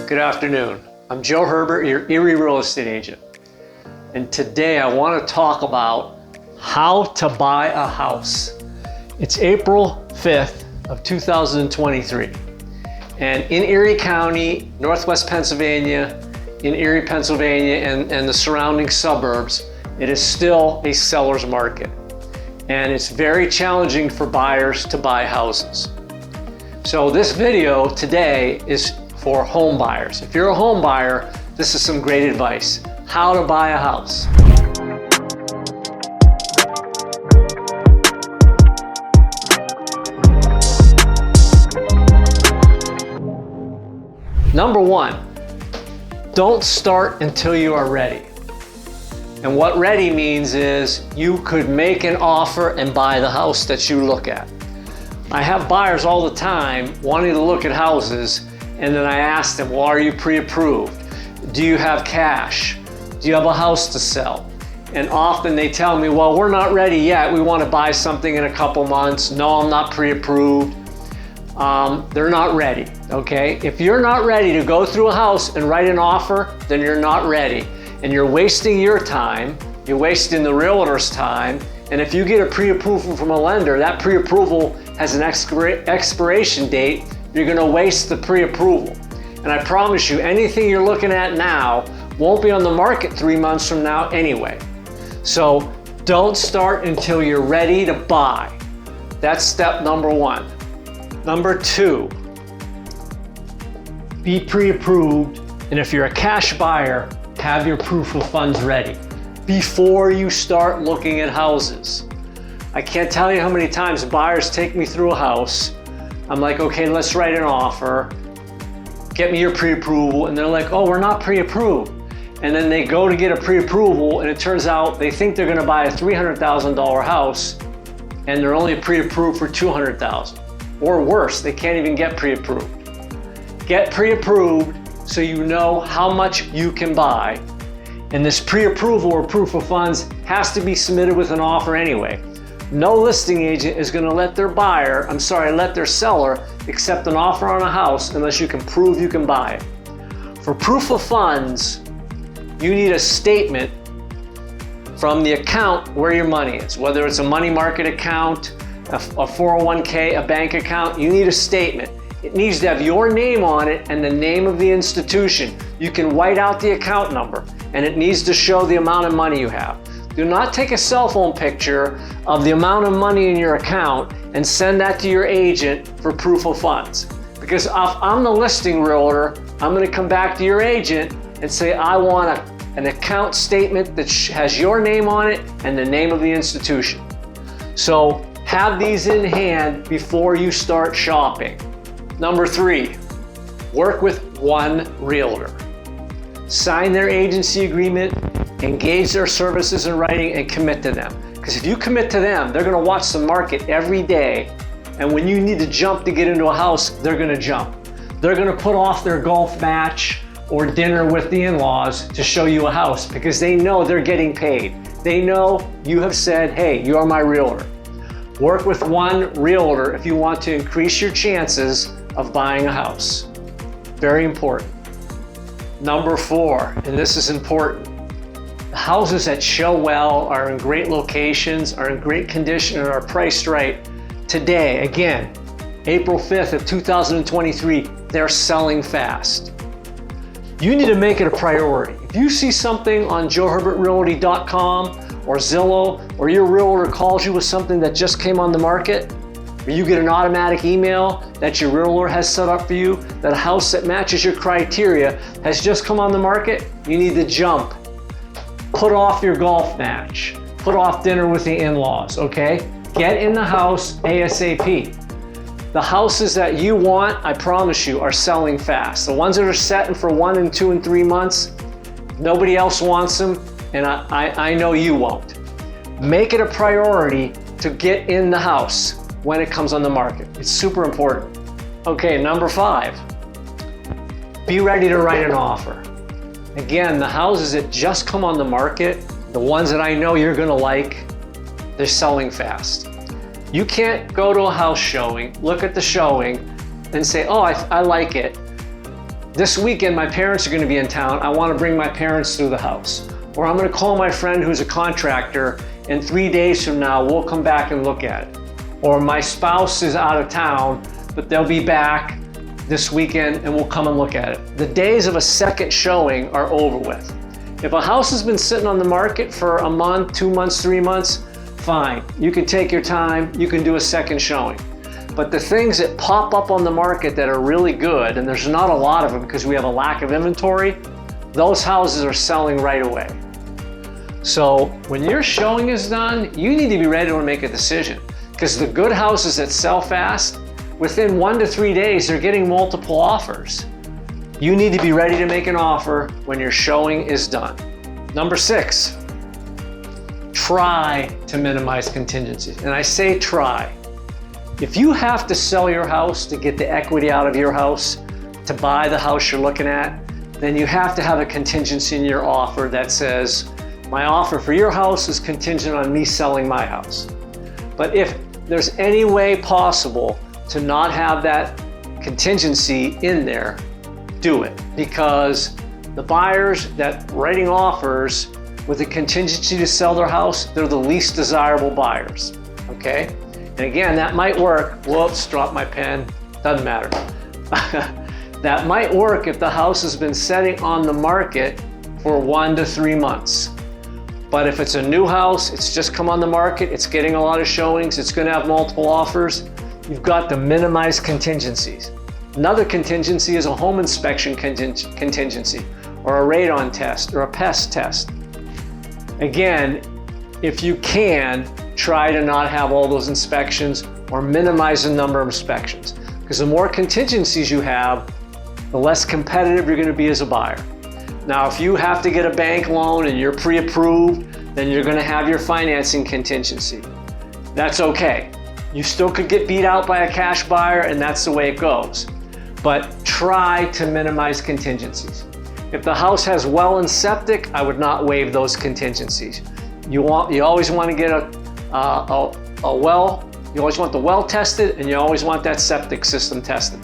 Good afternoon. I'm Joe Herbert, your Erie real estate agent. And today I want to talk about how to buy a house. It's April 5th of 2023. And in Erie County, Northwest Pennsylvania, in Erie, Pennsylvania, and the surrounding suburbs, it is still a seller's market. And it's very challenging for buyers to buy houses. So this video today is for home buyers. If you're a home buyer, this is some great advice. How to buy a house. Number one, don't start until you are ready. And what ready means is you could make an offer and buy the house that you look at. I have buyers all the time wanting to look at houses, and then I ask them, well, are you pre-approved? Do you have cash? Do you have a house to sell? And often they tell me, well, we're not ready yet. We want to buy something in a couple months. No, I'm not pre-approved. They're not ready, okay? If you're not ready to go through a house and write an offer, then you're not ready. And you're wasting your time, you're wasting the realtor's time. And if you get a pre-approval from a lender, that pre-approval has an expiration date, you're gonna waste the pre-approval. And I promise you, anything you're looking at now won't be on the market 3 months from now anyway. So don't start until you're ready to buy. That's step number one. Number two, be pre-approved, and if you're a cash buyer, have your proof of funds ready before you start looking at houses. I can't tell you how many times buyers take me through a house. I'm like, okay, let's write an offer. Get me your pre-approval. And they're like, oh, we're not pre-approved. And then they go to get a pre-approval, and it turns out they think they're gonna buy a $300,000 house, and they're only pre-approved for $200,000. Or worse, they can't even get pre-approved. Get pre-approved so you know how much you can buy. And this pre-approval or proof of funds has to be submitted with an offer anyway. No listing agent is going to let their seller accept an offer on a house unless you can prove you can buy it. For proof of funds, you need a statement from the account where your money is. Whether it's a money market account, a 401k, a bank account, you need a statement. It needs to have your name on it and the name of the institution. You can white out the account number, and it needs to show the amount of money you have. Do not take a cell phone picture of the amount of money in your account and send that to your agent for proof of funds. Because if I'm the listing realtor, I'm going to come back to your agent and say, I want an account statement that has your name on it and the name of the institution. So have these in hand before you start shopping. Number three, work with one realtor. Sign their agency agreement, engage their services in writing, and commit to them. Because if you commit to them, they're gonna watch the market every day. And when you need to jump to get into a house, they're gonna jump. They're gonna put off their golf match or dinner with the in-laws to show you a house because they know they're getting paid. They know you have said, hey, you are my realtor. Work with one realtor if you want to increase your chances of buying a house. Very important. Number four, and this is important, the houses that show well, are in great locations, are in great condition, and are priced right. Today, again, April 5th of 2023, they're selling fast. You need to make it a priority. If you see something on joeherbertrealty.com or Zillow, or your realtor calls you with something that just came on the market, or you get an automatic email that your realtor has set up for you, that a house that matches your criteria has just come on the market, you need to jump. Put off your golf match. Put off dinner with the in-laws, okay? Get in the house ASAP. The houses that you want, I promise you, are selling fast. The ones that are setting for 1 and 2 and 3 months, nobody else wants them, and I know you won't. Make it a priority to get in the house when it comes on the market. It's super important. Okay, number five, be ready to write an offer. Again, the houses that just come on the market, the ones that I know you're gonna like, they're selling fast. You can't go to a house showing, look at the showing, and say, oh, I like it. this weekend my parents are going to be in town. I want to bring my parents through the house. Or I'm going to call my friend who's a contractor, and 3 days from now we'll come back and look at it. Or my spouse is out of town, but they'll be back this weekend and we'll come and look at it. The days of a second showing are over with. If a house has been sitting on the market for a month, 2 months, 3 months, fine. You can take your time, you can do a second showing. But the things that pop up on the market that are really good, and there's not a lot of them because we have a lack of inventory, those houses are selling right away. So when your showing is done, you need to be ready to make a decision, because the good houses that sell fast, within 1 to 3 days, they're getting multiple offers. You need to be ready to make an offer when your showing is done. Number 6, try to minimize contingencies. And I say try. If you have to sell your house to get the equity out of your house, to buy the house you're looking at, then you have to have a contingency in your offer that says, my offer for your house is contingent on me selling my house. But if there's any way possible to not have that contingency in there, do it. Because the buyers that writing offers with a contingency to sell their house, they're the least desirable buyers, okay? And again, that might work. Whoops, dropped my pen, doesn't matter. That might work if the house has been sitting on the market for 1 to 3 months. But if it's a new house, it's just come on the market, it's getting a lot of showings, it's going to have multiple offers, you've got to minimize contingencies. Another contingency is a home inspection contingency, or a radon test, or a pest test. Again, if you can, try to not have all those inspections or minimize the number of inspections. Because the more contingencies you have, the less competitive you're going to be as a buyer. Now, if you have to get a bank loan and you're pre-approved, then you're going to have your financing contingency. That's okay. You still could get beat out by a cash buyer, and that's the way it goes. But try to minimize contingencies. If the house has well and septic, I would not waive those contingencies. You always want to get a well. You always want the well tested, and you always want that septic system tested.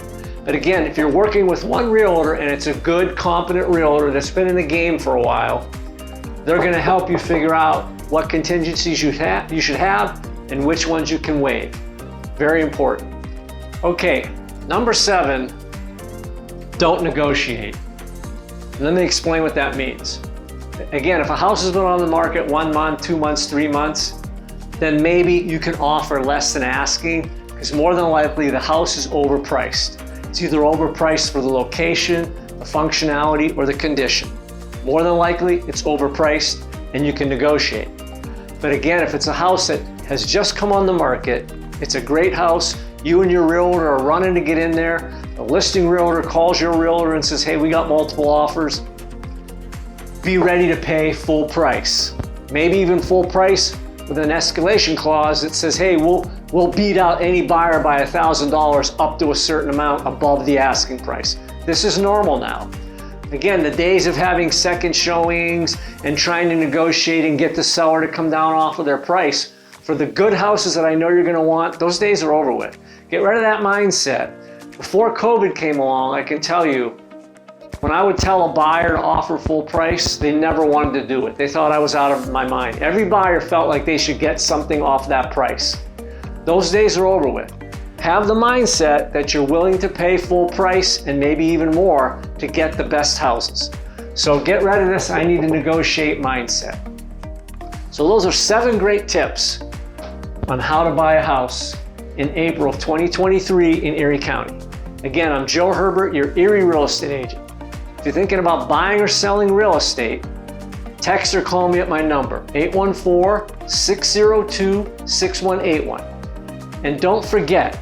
But again, if you're working with one realtor and it's a good, competent realtor that's been in the game for a while, they're going to help you figure out what contingencies you should have and which ones you can waive. Very important. Okay, number 7, don't negotiate. Let me explain what that means. Again, if a house has been on the market 1 month, 2 months, 3 months, then maybe you can offer less than asking, because more than likely the house is overpriced. It's either overpriced for the location, the functionality, or the condition. More than likely, it's overpriced and you can negotiate. But again, if it's a house that has just come on the market, it's a great house, you and your realtor are running to get in there, the listing realtor calls your realtor and says, hey, we got multiple offers, be ready to pay full price. Maybe even full price with an escalation clause that says, hey, we'll beat out any buyer by $1,000 up to a certain amount above the asking price. This is normal now. Again, the days of having second showings and trying to negotiate and get the seller to come down off of their price, for the good houses that I know you're gonna want, those days are over with. Get rid of that mindset. Before COVID came along, I can tell you, when I would tell a buyer to offer full price, they never wanted to do it. They thought I was out of my mind. Every buyer felt like they should get something off that price. Those days are over with. Have the mindset that you're willing to pay full price and maybe even more to get the best houses. So get rid of this I need to negotiate mindset. So those are 7 great tips on how to buy a house in April of 2023 in Erie County. Again, I'm Joe Herbert, your Erie real estate agent. If you're thinking about buying or selling real estate, text or call me at my number, 814-602-6181. And don't forget,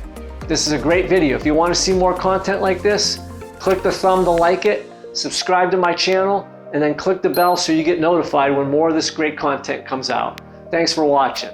this is a great video. If you want to see more content like this, click the thumb to like it, subscribe to my channel, and then click the bell so you get notified when more of this great content comes out. Thanks for watching.